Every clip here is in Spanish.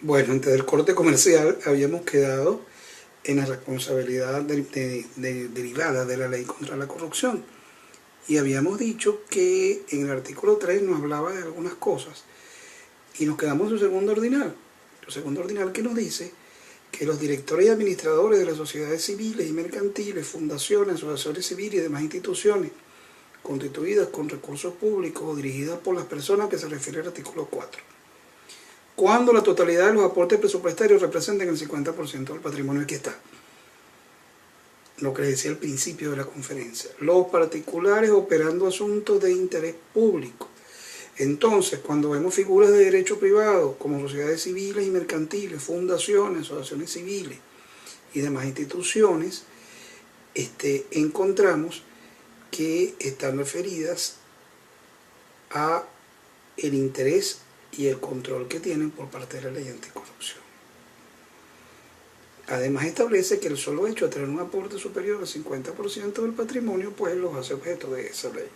Bueno, antes del corte comercial habíamos quedado en la responsabilidad derivada de la ley contra la corrupción. Y habíamos dicho que en el artículo 3 nos hablaba de algunas cosas. Y nos quedamos en su segundo ordinal. El segundo ordinal que nos dice que los directores y administradores de las sociedades civiles y mercantiles, fundaciones, asociaciones civiles y demás instituciones constituidas con recursos públicos o dirigidas por las personas que se refiere al artículo 4. Cuando la totalidad de los aportes presupuestarios representen el 50% del patrimonio. Aquí está lo que les decía al principio de la conferencia. Los particulares operando asuntos de interés público. Entonces, cuando vemos figuras de derecho privado, como sociedades civiles y mercantiles, fundaciones, asociaciones civiles y demás instituciones, encontramos que están referidas a el interés y el control que tienen por parte de la ley anticorrupción. Además establece que el solo hecho de tener un aporte superior al 50% del patrimonio, pues los hace objeto de esa ley.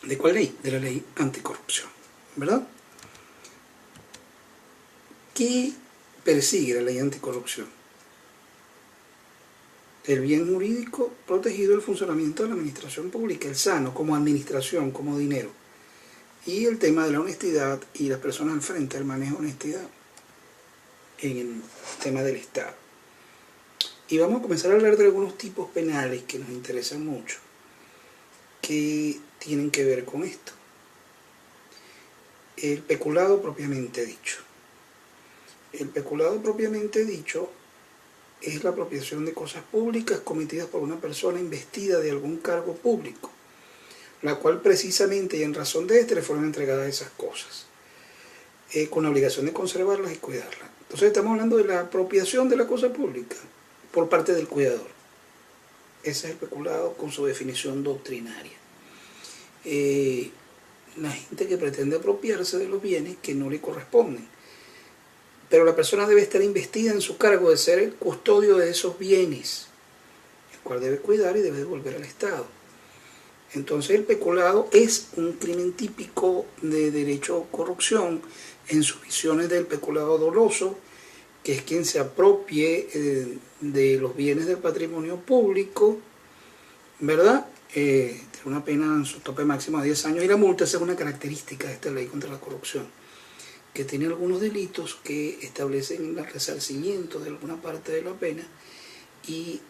¿De cuál ley? De la ley anticorrupción, ¿verdad? ¿Qué persigue la ley anticorrupción? El bien jurídico protegido, el funcionamiento de la administración pública, el sano como administración, como dinero. Y el tema de la honestidad y las personas al frente del manejo de honestidad en el tema del Estado. Y vamos a comenzar a hablar de algunos tipos penales que nos interesan mucho, que tienen que ver con esto. El peculado propiamente dicho. El peculado propiamente dicho es la apropiación de cosas públicas cometidas por una persona investida de algún cargo público, la cual precisamente y en razón de le fueron entregadas esas cosas, con la obligación de conservarlas y cuidarlas. Entonces estamos hablando de la apropiación de la cosa pública por parte del cuidador. Ese es el peculado con su definición doctrinaria. La gente que pretende apropiarse de los bienes que no le corresponden. Pero la persona debe estar investida en su cargo de ser el custodio de esos bienes, el cual debe cuidar y debe devolver al Estado. Entonces el peculado es un crimen típico de derecho a corrupción en sus visiones del peculado doloso, que es quien se apropie de los bienes del patrimonio público, ¿verdad? Tiene una pena en su tope máximo de 10 años y la multa. Esa es una característica de esta ley contra la corrupción, que tiene algunos delitos que establecen el resarcimiento de alguna parte de la pena y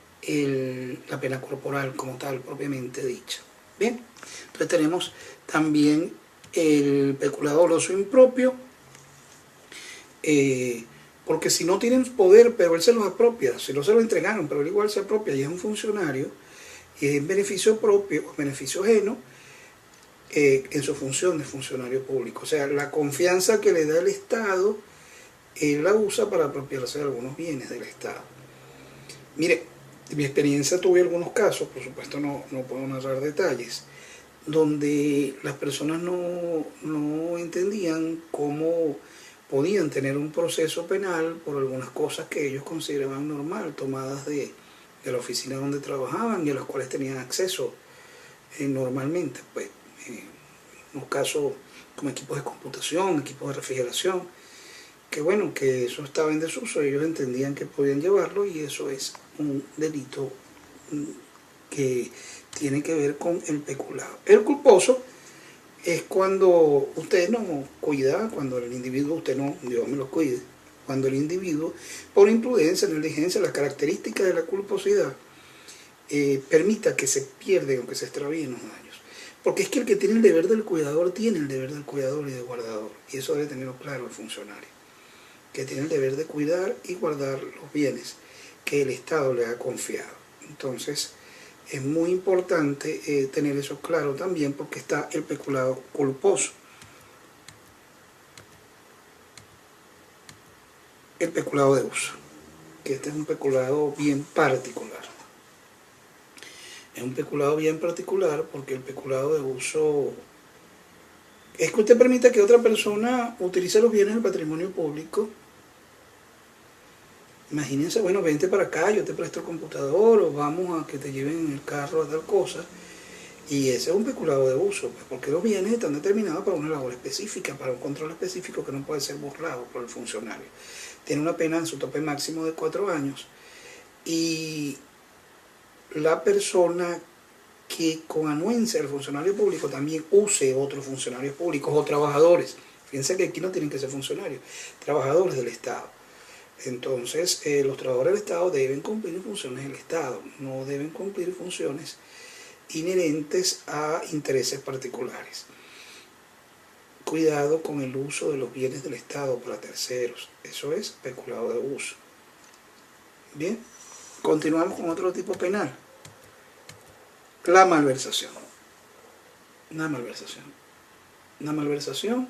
la pena corporal como tal, propiamente dicha. Bien, entonces tenemos también el peculado doloso impropio, porque si no tienen poder, pero él se los apropia, si no se lo entregaron, pero él igual se apropia y es un funcionario, y es en beneficio propio o beneficio ajeno, en su función de funcionario público. O sea, la confianza que le da el Estado, él la usa para apropiarse de algunos bienes del Estado. Mire, en mi experiencia tuve algunos casos, por supuesto no puedo narrar detalles, donde las personas no entendían cómo podían tener un proceso penal por algunas cosas que ellos consideraban normal, tomadas de la oficina donde trabajaban y a las cuales tenían acceso normalmente, pues. En unos casos como equipos de computación, equipos de refrigeración, que bueno, que eso estaba en desuso, ellos entendían que podían llevarlo y eso es un delito que tiene que ver con el peculado. El culposo es cuando usted no cuida, cuando el individuo, usted no, Dios me lo cuide, cuando el individuo, por imprudencia, negligencia, las características de la culposidad, permita que se pierden o que se extravíen los daños. Porque es que el que tiene el deber del cuidador tiene el deber del cuidador y del guardador. Y eso debe tenerlo claro el funcionario. Que tiene el deber de cuidar y guardar los bienes que el Estado le ha confiado. Entonces, es muy importante tener eso claro también, porque está el peculado culposo. El peculado de uso, que este es un peculado bien particular. Es un peculado bien particular porque el peculado de uso es que usted permite que otra persona utilice los bienes del patrimonio público. Imagínense, bueno, vente para acá, yo te presto el computador o vamos a que te lleven en el carro a tal cosa. Y ese es un peculado de uso, pues, porque los bienes están determinados para una labor específica, para un control específico que no puede ser burlado por el funcionario. Tiene una pena en su tope máximo de 4 años y la persona que con anuencia del funcionario público también use otros funcionarios públicos o trabajadores. Fíjense que aquí no tienen que ser funcionarios, trabajadores del Estado. Entonces, los trabajadores del Estado deben cumplir funciones del Estado, no deben cumplir funciones inherentes a intereses particulares. Cuidado con el uso de los bienes del Estado para terceros. Eso es peculado de uso. Bien, continuamos con otro tipo penal. La malversación. Una malversación. Una malversación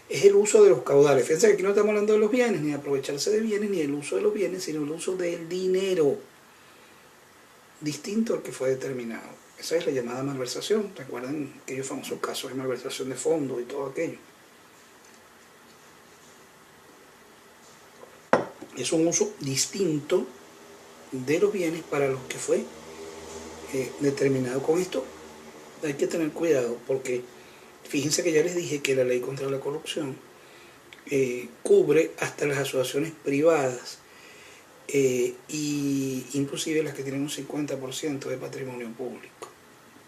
es el uso de los caudales. Fíjense que aquí no estamos hablando de los bienes, ni de aprovecharse de bienes, ni el uso de los bienes, sino el uso del dinero, distinto al que fue determinado. Esa es la llamada malversación. Recuerden aquellos famosos casos de malversación de fondos y todo aquello. Es un uso distinto de los bienes para los que fue determinado. Con esto hay que tener cuidado porque fíjense que ya les dije que la ley contra la corrupción cubre hasta las asociaciones privadas y inclusive las que tienen un 50% de patrimonio público.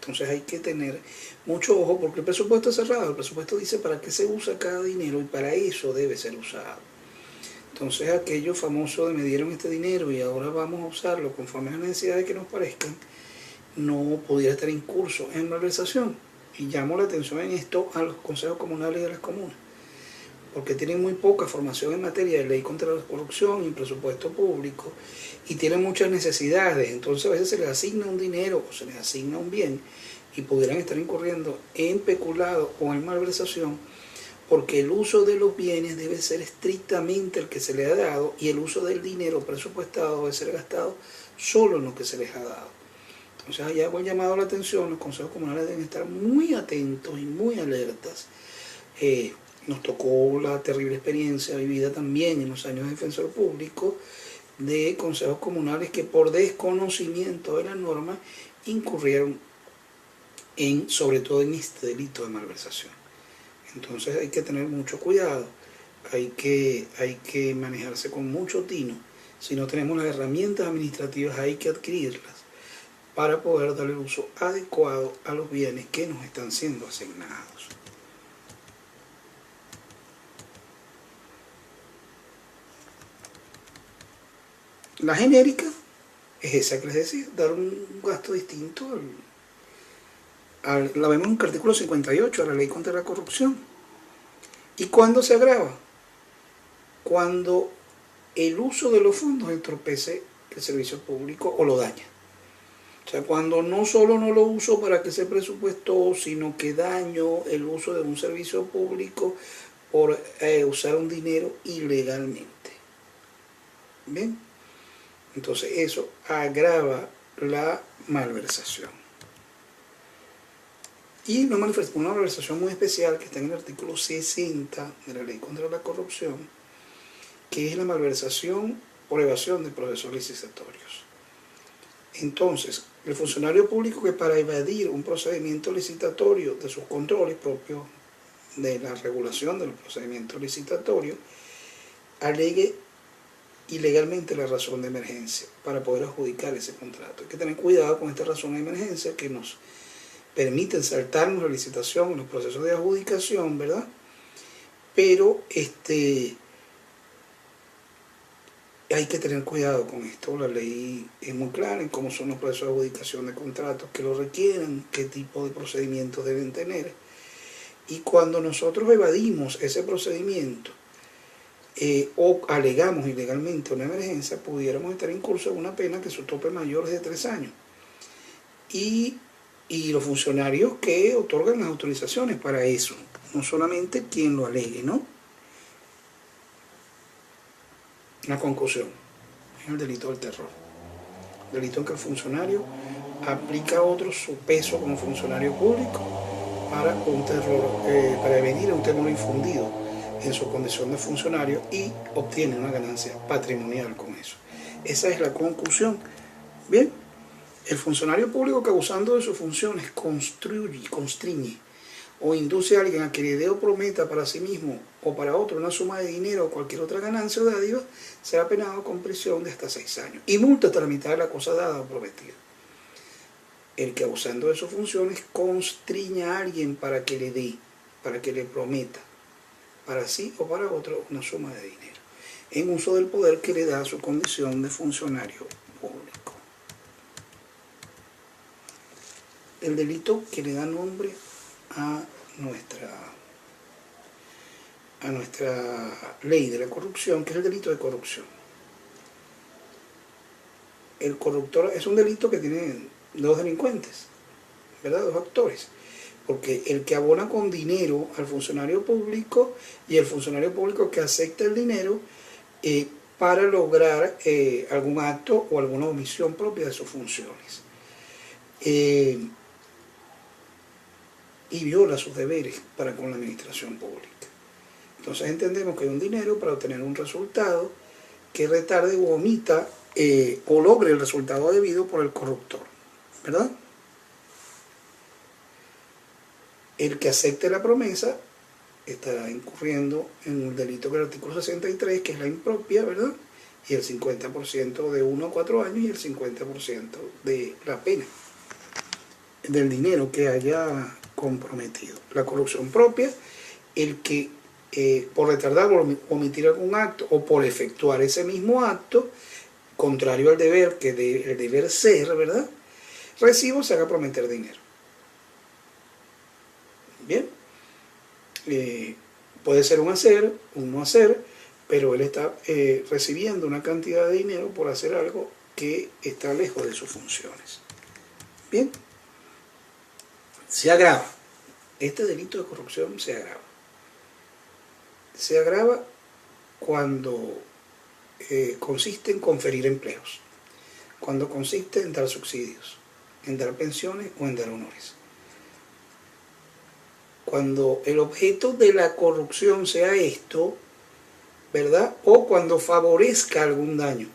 Entonces hay que tener mucho ojo porque el presupuesto es cerrado. El presupuesto dice para qué se usa cada dinero y para eso debe ser usado. Entonces aquellos famosos de me dieron este dinero y ahora vamos a usarlo conforme a las necesidades que nos parezcan, no pudiera estar incurso en malversación. Y llamo la atención en esto a los consejos comunales de las comunas, porque tienen muy poca formación en materia de ley contra la corrupción y presupuesto público, y tienen muchas necesidades. Entonces a veces se les asigna un dinero o se les asigna un bien y pudieran estar incurriendo en peculado o en malversación, porque el uso de los bienes debe ser estrictamente el que se le ha dado y el uso del dinero presupuestado debe ser gastado solo en lo que se les ha dado. Entonces allá hago el llamado a la atención, los consejos comunales deben estar muy atentos y muy alertas. Nos tocó la terrible experiencia vivida también en los años de defensor público de consejos comunales que por desconocimiento de la norma incurrieron sobre todo en este delito de malversación. Entonces hay que tener mucho cuidado, hay que manejarse con mucho tino. Si no tenemos las herramientas administrativas hay que adquirirlas para poder darle el uso adecuado a los bienes que nos están siendo asignados. La genérica es esa que les decía, dar un gasto distinto la vemos en el artículo 58 de la ley contra la corrupción. ¿Y cuándo se agrava? Cuando el uso de los fondos entorpece el servicio público o lo daña. O sea, cuando no solo no lo uso para que se presupuestó, sino que daño el uso de un servicio público por usar un dinero ilegalmente. ¿Bien? Entonces eso agrava la malversación. Y una malversación muy especial que está en el artículo 60 de la ley contra la corrupción, que es la malversación por evasión de procesos licitatorios. Entonces, el funcionario público que para evadir un procedimiento licitatorio de sus controles propios de la regulación del procedimiento licitatorio, alegue ilegalmente la razón de emergencia para poder adjudicar ese contrato. Hay que tener cuidado con esta razón de emergencia que nos permiten saltarnos la licitación en los procesos de adjudicación, ¿verdad? Pero hay que tener cuidado con esto. La ley es muy clara en cómo son los procesos de adjudicación de contratos que lo requieren, qué tipo de procedimientos deben tener. Y cuando nosotros evadimos ese procedimiento o alegamos ilegalmente una emergencia, pudiéramos estar incursos en una pena que su tope mayor es de 3 años. Y los funcionarios que otorgan las autorizaciones para eso, no solamente quien lo alegue, ¿no? La concusión es el delito del terror. El delito en que el funcionario aplica a otros su peso como funcionario público para un terror, para evadir un temor infundido en su condición de funcionario y obtiene una ganancia patrimonial con eso. Esa es la concusión. Bien, El funcionario público que abusando de sus funciones constriñe o induce a alguien a que le dé o prometa para sí mismo o para otro una suma de dinero o cualquier otra ganancia o dádiva, será penado con prisión de hasta 6 años y multa hasta la mitad de la cosa dada o prometida. El que abusando de sus funciones constriña a alguien para que le dé, para que le prometa, para sí o para otro, una suma de dinero, en uso del poder que le da su condición de funcionario público. El delito que le da nombre a nuestra ley de la corrupción, que es el delito de corrupción. El corruptor es un delito que tiene dos delincuentes, ¿verdad? Dos actores. Porque el que abona con dinero al funcionario público y el funcionario público que acepta el dinero para lograr algún acto o alguna omisión propia de sus funciones. Y viola sus deberes para con la administración pública. Entonces entendemos que hay un dinero para obtener un resultado que retarde o omita o logre el resultado debido por el corruptor, ¿verdad? El que acepte la promesa estará incurriendo en un delito que el artículo 63, que es la impropia, ¿verdad? Y el 50% de 1 a 4 años y el 50% de la pena del dinero que haya comprometido. La corrupción propia, el que por retardar o omitir algún acto o por efectuar ese mismo acto, contrario al deber, que el deber ser, ¿verdad? Recibo se haga prometer dinero. Bien, puede ser un hacer, un no hacer, pero él está recibiendo una cantidad de dinero por hacer algo que está lejos de sus funciones. Bien, se agrava. Este delito de corrupción se agrava. Se agrava cuando consiste en conferir empleos, cuando consiste en dar subsidios, en dar pensiones o en dar honores. Cuando el objeto de la corrupción sea esto, ¿verdad? O cuando favorezca algún daño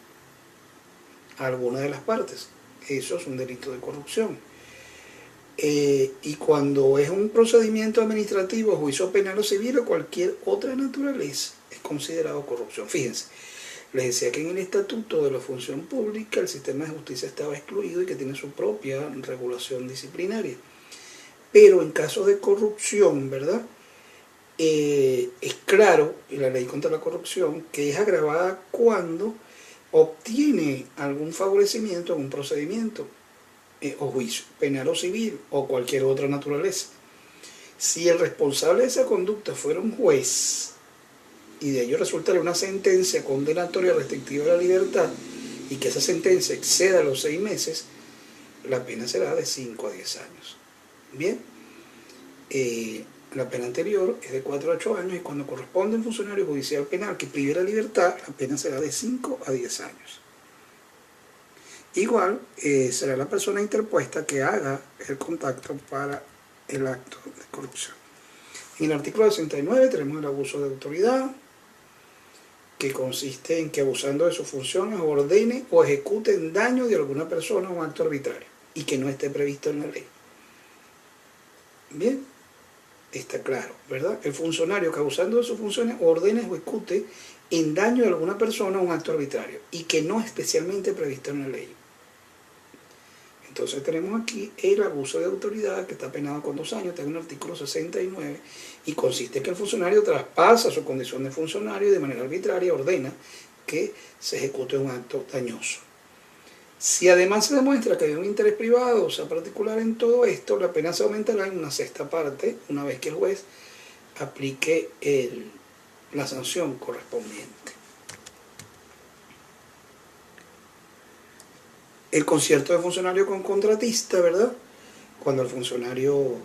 a alguna de las partes. Eso es un delito de corrupción. Y cuando es un procedimiento administrativo, juicio penal o civil o cualquier otra naturaleza, es considerado corrupción. Fíjense, les decía que en el Estatuto de la Función Pública el sistema de justicia estaba excluido y que tiene su propia regulación disciplinaria. Pero en casos de corrupción, ¿verdad? Es claro, y la ley contra la corrupción, que es agravada cuando obtiene algún favorecimiento en un procedimiento o juicio, penal o civil, o cualquier otra naturaleza. Si el responsable de esa conducta fuera un juez, y de ello resultara una sentencia condenatoria restrictiva de la libertad, y que esa sentencia exceda los 6 meses, la pena será de 5 a 10 años. Bien, la pena anterior es de 4 a 8 años, y cuando corresponde a un funcionario judicial penal que prive la libertad, la pena será de 5 a 10 años. Igual será la persona interpuesta que haga el contacto para el acto de corrupción. En el artículo 69 tenemos el abuso de autoridad, que consiste en que abusando de sus funciones ordene o ejecute en daño de alguna persona un acto arbitrario y que no esté previsto en la ley. Bien, está claro, ¿verdad? El funcionario que abusando de sus funciones ordene o ejecute en daño de alguna persona un acto arbitrario y que no es especialmente previsto en la ley. Entonces tenemos aquí el abuso de autoridad, que está penado con 2 años, está en el artículo 69, y consiste en que el funcionario traspasa su condición de funcionario y de manera arbitraria ordena que se ejecute un acto dañoso. Si además se demuestra que hay un interés privado, o sea, particular en todo esto, la pena se aumentará en una 6ª parte, una vez que el juez aplique la sanción correspondiente. El concierto de funcionario con contratista, ¿verdad? Cuando el funcionario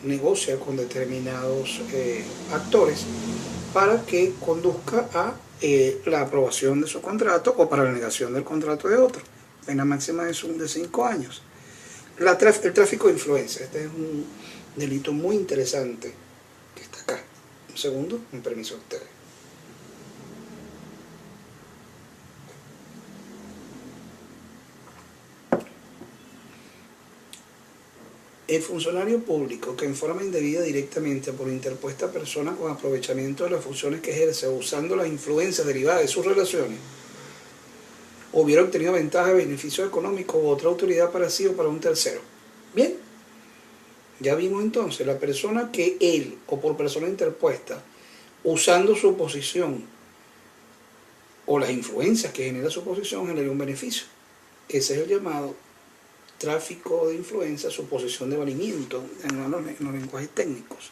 negocia con determinados actores para que conduzca a la aprobación de su contrato o para la negación del contrato de otro. Pena máxima de 5 años. El tráfico de influencia. Este es un delito muy interesante que está acá. Un segundo, con permiso de ustedes. El funcionario público que en forma indebida directamente por interpuesta persona con aprovechamiento de las funciones que ejerce o usando las influencias derivadas de sus relaciones, hubiera obtenido ventaja, beneficio económico u otra utilidad para sí o para un tercero. Bien, ya vimos entonces la persona que él o por persona interpuesta, usando su posición o las influencias que genera su posición, genera un beneficio. Ese es el llamado tráfico de influencia, suposición de valimiento en los lenguajes técnicos.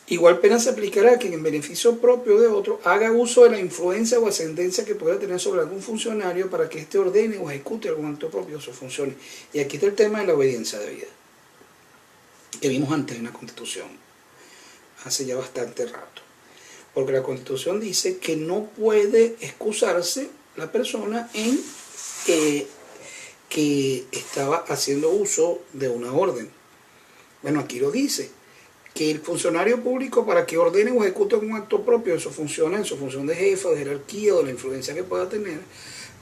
Igual pena se aplicará a quien en beneficio propio de otro haga uso de la influencia o ascendencia que pueda tener sobre algún funcionario para que éste ordene o ejecute algún acto propio de sus funciones. Y aquí está el tema de la obediencia debida, que vimos antes en la Constitución, hace ya bastante rato. Porque la Constitución dice que no puede excusarse la persona en que estaba haciendo uso de una orden. Bueno, aquí lo dice, que el funcionario público para que ordene o ejecute un acto propio de sus funciones, en su función de jefe, de jerarquía o de la influencia que pueda tener,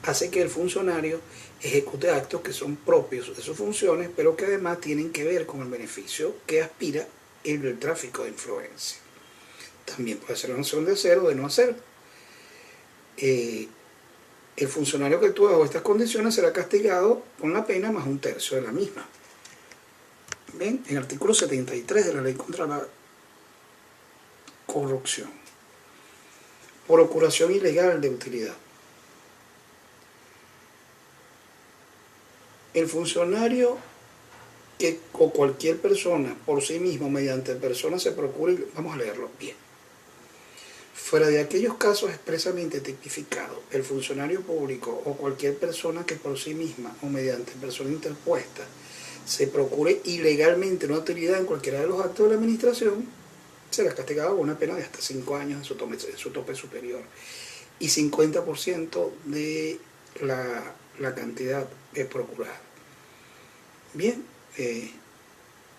hace que el funcionario ejecute actos que son propios de sus funciones, pero que además tienen que ver con el beneficio que aspira el tráfico de influencia. También puede ser una acción de hacer o de no hacer. El funcionario que actúe bajo estas condiciones será castigado con la pena más un tercio de la misma. Bien, en el artículo 73 de la Ley contra la Corrupción. Procuración ilegal de utilidad. El funcionario que o cualquier persona por sí mismo mediante persona se procure, vamos a leerlo bien. Fuera de aquellos casos expresamente tipificados, el funcionario público o cualquier persona que por sí misma o mediante persona interpuesta se procure ilegalmente una utilidad en cualquiera de los actos de la administración, será castigado con una pena de hasta 5 años en su tope superior y 50% de la cantidad procurada. Bien,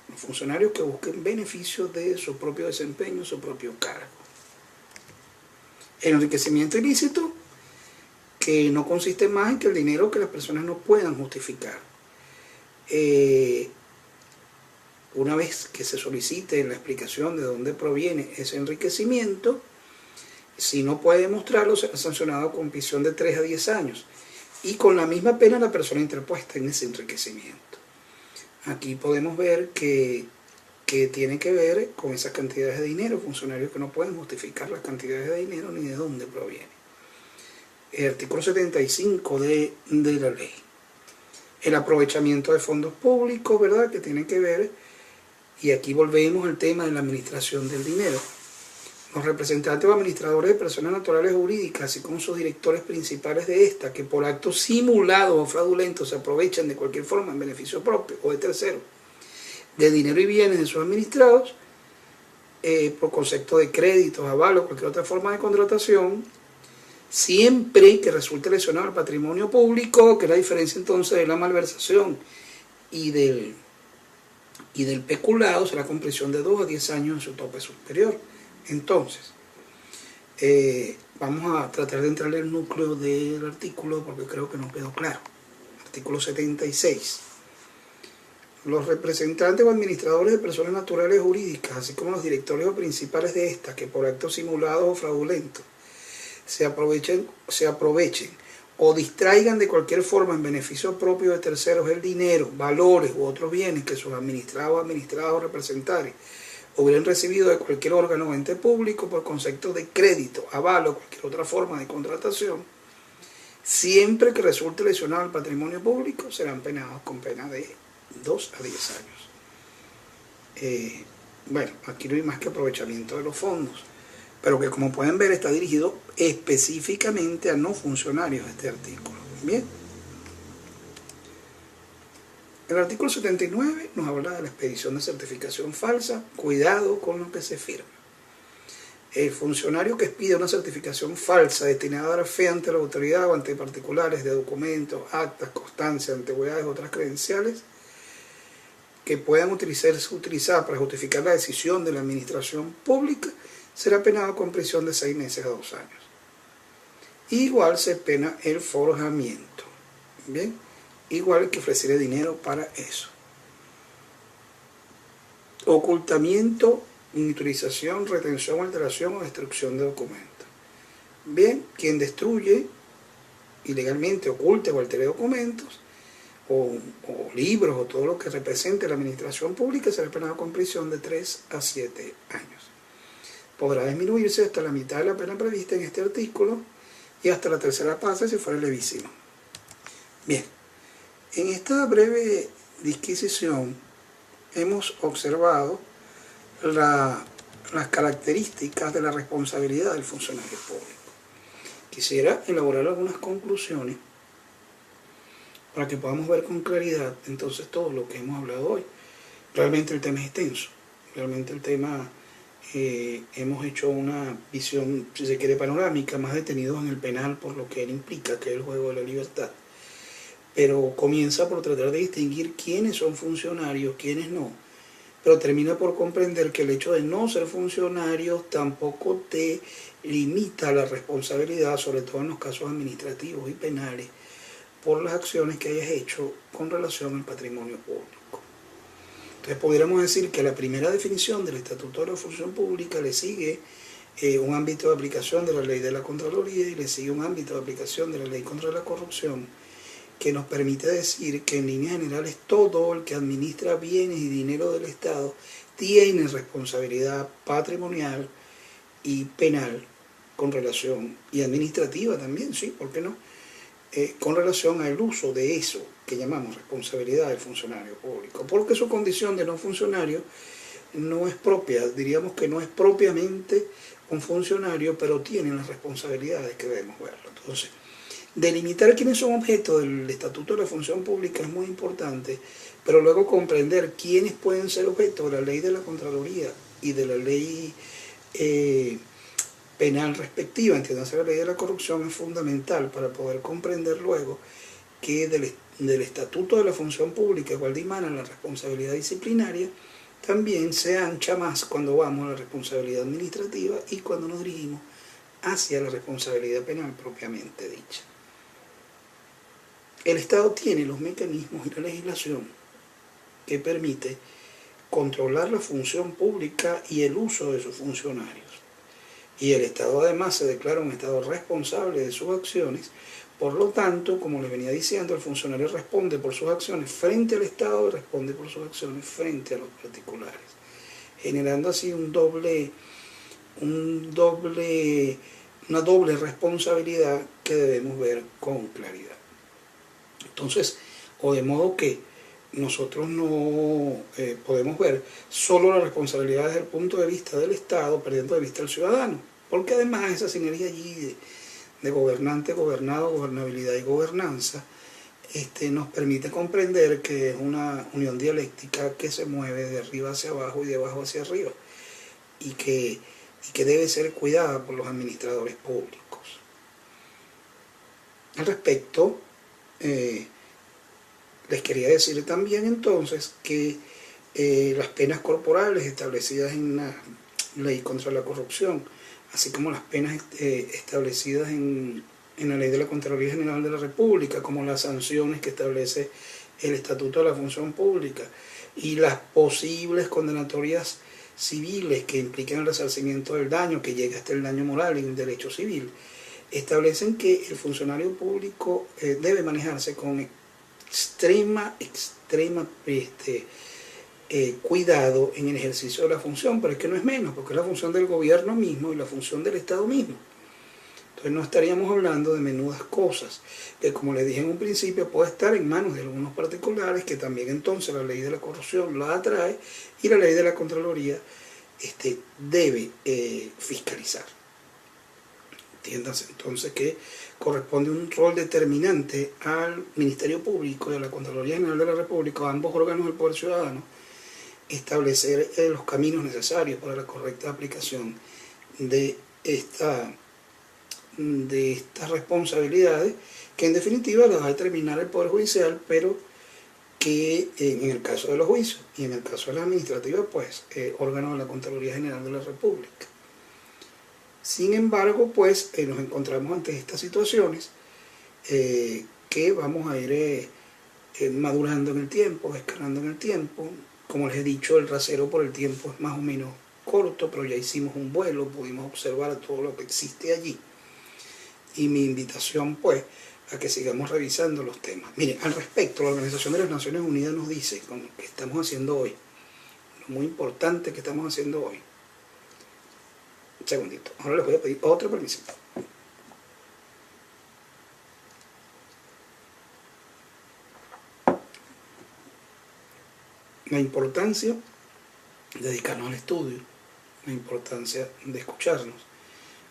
los funcionarios que busquen beneficios de su propio desempeño, su propio cargo. El enriquecimiento ilícito, que no consiste más en que el dinero que las personas no puedan justificar. Una vez que se solicite la explicación de dónde proviene ese enriquecimiento, si no puede demostrarlo, será sancionado con prisión de 3 a 10 años y con la misma pena la persona interpuesta en ese enriquecimiento. Aquí podemos ver que tiene que ver con esas cantidades de dinero, funcionarios que no pueden justificar las cantidades de dinero ni de dónde proviene. El artículo 75 de la ley. El aprovechamiento de fondos públicos, ¿verdad?, que tiene que ver, y aquí volvemos al tema de la administración del dinero. Los representantes o administradores de personas naturales o jurídicas, así como sus directores principales de esta, que por actos simulados o fraudulentos se aprovechan de cualquier forma en beneficio propio o de terceros, de dinero y bienes de sus administrados, por concepto de créditos, avalos o cualquier otra forma de contratación, siempre que resulte lesionado el patrimonio público, que es la diferencia entonces de la malversación y del peculado, será con prisión de 2 a 10 años en su tope superior. Entonces, vamos a tratar de entrar en el núcleo del artículo porque creo que no quedó claro. Artículo 76. Los representantes o administradores de personas naturales o jurídicas, así como los directores o principales de estas, que por actos simulados o fraudulentos se aprovechen o distraigan de cualquier forma en beneficio propio de terceros el dinero, valores u otros bienes que sus administrados o representantes hubieran recibido de cualquier órgano o ente público por concepto de crédito, avalo o cualquier otra forma de contratación, siempre que resulte lesionado el patrimonio público, serán penados con pena de 2 a 10 años. Bueno, aquí no hay más que aprovechamiento de los fondos, pero que como pueden ver está dirigido específicamente a no funcionarios este artículo. Bien. El artículo 79 nos habla de la expedición de certificación falsa. Cuidado con lo que se firma. El funcionario que expide una certificación falsa destinada a dar fe ante la autoridad o ante particulares de documentos, actas, constancias, antigüedades o otras credenciales que puedan utilizar para justificar la decisión de la administración pública, será penado con prisión de 6 meses a 2 años. Igual se pena el forjamiento. Bien, igual que ofrecerle dinero para eso. Ocultamiento, inutilización, retención, alteración o destrucción de documentos. Bien, quien destruye ilegalmente, oculte o altere documentos o libros o todo lo que represente la administración pública será penado con prisión de 3 a 7 años. Podrá disminuirse hasta la mitad de la pena prevista en este artículo y hasta la tercera parte si fuera levísimo. Bien, en esta breve disquisición hemos observado las características de la responsabilidad del funcionario público. Quisiera elaborar algunas conclusiones para que podamos ver con claridad entonces todo lo que hemos hablado hoy. Realmente el tema es extenso, realmente el tema hemos hecho una visión, si se quiere, panorámica, más detenidos en el penal por lo que él implica, que es el juego de la libertad. Pero comienza por tratar de distinguir quiénes son funcionarios, quiénes no. Pero termina por comprender que el hecho de no ser funcionarios tampoco te limita la responsabilidad, sobre todo en los casos administrativos y penales, por las acciones que hayas hecho con relación al patrimonio público. Entonces podríamos decir que a la primera definición del Estatuto de la Función Pública le sigue un ámbito de aplicación de la Ley de la Contraloría y le sigue un ámbito de aplicación de la Ley contra la Corrupción, que nos permite decir que en líneas generales todo el que administra bienes y dinero del Estado tiene responsabilidad patrimonial y penal con relación, y administrativa también, sí, ¿por qué no? Con relación al uso de eso que llamamos responsabilidad del funcionario público, porque su condición de no funcionario no es propia, diríamos que no es propiamente un funcionario, pero tiene las responsabilidades que debemos verlo. Entonces, delimitar quiénes son objeto del Estatuto de la Función Pública es muy importante, pero luego comprender quiénes pueden ser objeto de la Ley de la Contraloría y de la Ley penal respectiva, entiéndase la Ley de la Corrupción, es fundamental para poder comprender luego que del Estatuto de la Función Pública, cual dimana la responsabilidad disciplinaria, también se ancha más cuando vamos a la responsabilidad administrativa y cuando nos dirigimos hacia la responsabilidad penal propiamente dicha. El Estado tiene los mecanismos y la legislación que permite controlar la función pública y el uso de sus funcionarios. Y el Estado además se declara un Estado responsable de sus acciones. Por lo tanto, como les venía diciendo, el funcionario responde por sus acciones frente al Estado y responde por sus acciones frente a los particulares, generando así una doble responsabilidad que debemos ver con claridad. Entonces, o de modo que nosotros no podemos ver solo la responsabilidad desde el punto de vista del Estado, perdiendo de vista al ciudadano, porque además esa sinergia allí de gobernante, gobernado, gobernabilidad y gobernanza nos permite comprender que es una unión dialéctica que se mueve de arriba hacia abajo y de abajo hacia arriba y que debe ser cuidada por los administradores públicos. Al respecto, les quería decir también entonces que las penas corporales establecidas en la Ley contra la Corrupción, así como las penas establecidas en la Ley de la Contraloría General de la República, como las sanciones que establece el Estatuto de la Función Pública y las posibles condenatorias civiles que implican el resarcimiento del daño, que llega hasta el daño moral en el derecho civil, establecen que el funcionario público debe manejarse con extrema cuidado en el ejercicio de la función, pero es que no es menos, porque es la función del gobierno mismo y la función del Estado mismo. Entonces no estaríamos hablando de menudas cosas, que como les dije en un principio puede estar en manos de algunos particulares, que también entonces la Ley de la Corrupción la atrae y la Ley de la Contraloría debe fiscalizar. Entiéndase entonces que corresponde un rol determinante al Ministerio Público y a la Contraloría General de la República, a ambos órganos del Poder Ciudadano, establecer los caminos necesarios para la correcta aplicación de estas responsabilidades, que en definitiva las va a determinar el Poder Judicial, pero que en el caso de los juicios y en el caso de la administrativa, pues órgano de la Contraloría General de la República. Sin embargo, pues nos encontramos ante estas situaciones que vamos a ir madurando en el tiempo, escalando en el tiempo, Como les he dicho, el rasero por el tiempo es más o menos corto, pero ya hicimos un vuelo, pudimos observar todo lo que existe allí. Y mi invitación, pues, a que sigamos revisando los temas. Miren, al respecto, la Organización de las Naciones Unidas nos dice, con lo que estamos haciendo hoy, lo muy importante que estamos haciendo hoy. Un segundito, ahora les voy a pedir otro permiso. La importancia de dedicarnos al estudio, la importancia de escucharnos,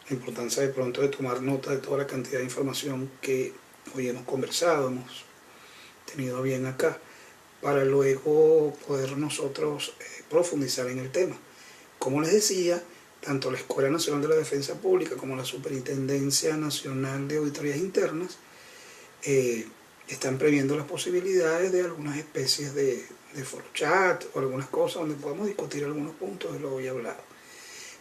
la importancia de pronto de tomar nota de toda la cantidad de información que hoy hemos conversado, hemos tenido bien acá, para luego poder nosotros profundizar en el tema. Como les decía, tanto la Escuela Nacional de la Defensa Pública como la Superintendencia Nacional de Auditorías Internas están previendo las posibilidades de algunas especies de foro chat o algunas cosas donde podamos discutir algunos puntos de lo que hoy he hablado.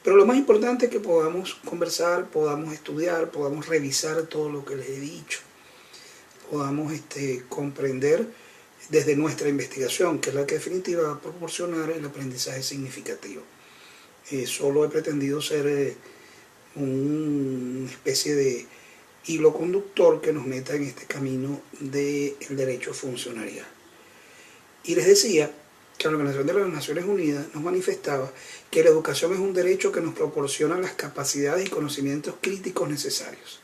Pero lo más importante es que podamos conversar, podamos estudiar, podamos revisar todo lo que les he dicho, podamos comprender desde nuestra investigación, que es la que definitiva va a proporcionar el aprendizaje significativo. Solo he pretendido ser una especie de hilo conductor que nos meta en este camino del derecho funcionarial. Y les decía que la Organización de las Naciones Unidas nos manifestaba que la educación es un derecho que nos proporciona las capacidades y conocimientos críticos necesarios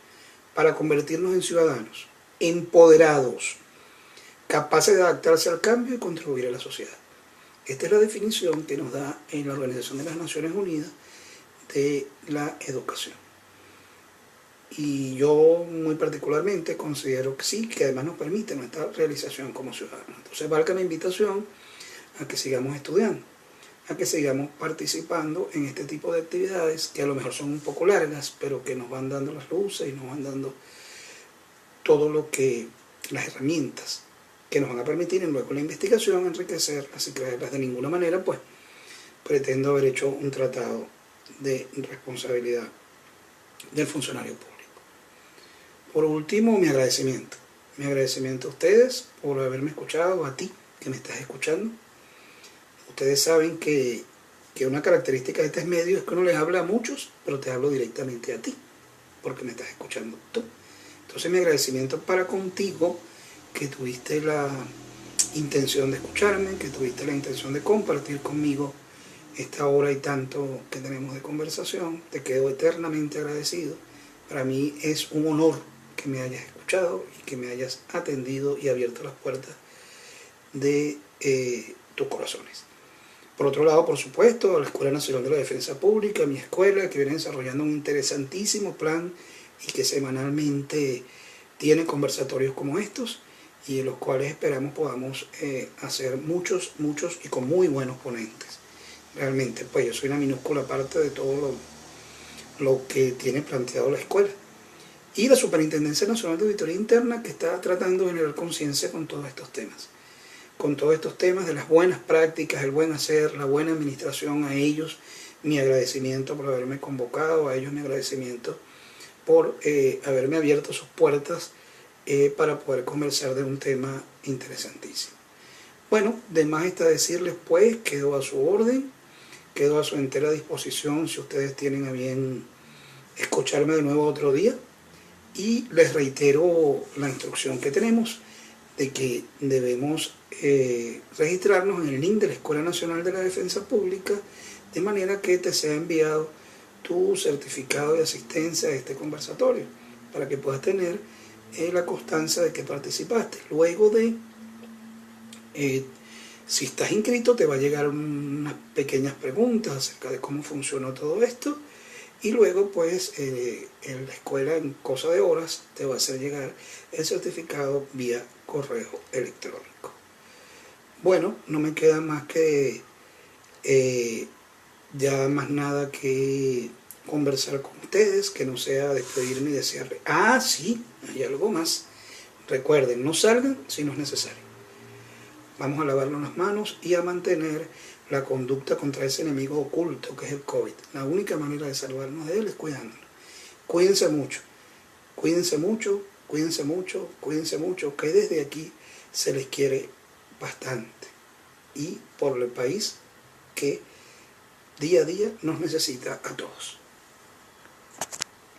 para convertirnos en ciudadanos empoderados, capaces de adaptarse al cambio y contribuir a la sociedad. Esta es la definición que nos da en la Organización de las Naciones Unidas de la educación. Y yo muy particularmente considero que sí, que además nos permite nuestra realización como ciudadanos. Entonces valga la invitación a que sigamos estudiando, a que sigamos participando en este tipo de actividades que a lo mejor son un poco largas, pero que nos van dando las luces y nos van dando todo lo que, las herramientas que nos van a permitir en luego la investigación enriquecerlas y creerlas. De ninguna manera pues pretendo haber hecho un tratado de responsabilidad del funcionario público. Por último, mi agradecimiento a ustedes por haberme escuchado, a ti que me estás escuchando. Ustedes saben que una característica de este medio es que uno les habla a muchos, pero te hablo directamente a ti, porque me estás escuchando tú. Entonces mi agradecimiento para contigo, que tuviste la intención de escucharme, que tuviste la intención de compartir conmigo esta hora y tanto que tenemos de conversación. Te quedo eternamente agradecido. Para mí es un honor que me hayas escuchado y que me hayas atendido y abierto las puertas de tus corazones. Por otro lado, por supuesto, a la Escuela Nacional de la Defensa Pública, mi escuela, que viene desarrollando un interesantísimo plan y que semanalmente tiene conversatorios como estos, y en los cuales esperamos podamos hacer muchos y con muy buenos ponentes. Realmente, pues yo soy una minúscula parte de todo lo que tiene planteado la escuela. Y la Superintendencia Nacional de Auditoría Interna, que está tratando de generar conciencia con todos estos temas. Con todos estos temas de las buenas prácticas, el buen hacer, la buena administración. A ellos mi agradecimiento por haberme convocado, a ellos mi agradecimiento por haberme abierto sus puertas para poder conversar de un tema interesantísimo. Bueno, de más está decirles pues, quedo a su orden, quedo a su entera disposición si ustedes tienen a bien escucharme de nuevo otro día. Y les reitero la instrucción que tenemos de que debemos registrarnos en el link de la Escuela Nacional de la Defensa Pública, de manera que te sea enviado tu certificado de asistencia a este conversatorio, para que puedas tener la constancia de que participaste. Luego de, si estás inscrito, te va a llegar unas pequeñas preguntas acerca de cómo funcionó todo esto, y luego pues en la escuela en cosa de horas te va a hacer llegar el certificado vía correo electrónico. Bueno, no me queda más que ya más nada que conversar con ustedes, que no sea despedirme y desearle. Ah, sí, hay algo más. Recuerden, no salgan si no es necesario. Vamos a lavarnos las manos y a mantener la conducta contra ese enemigo oculto que es el COVID. La única manera de salvarnos de él es cuidándonos. Cuídense mucho, cuídense mucho, cuídense mucho, cuídense mucho, que desde aquí se les quiere bastante. y por el país que día a día nos necesita a todos.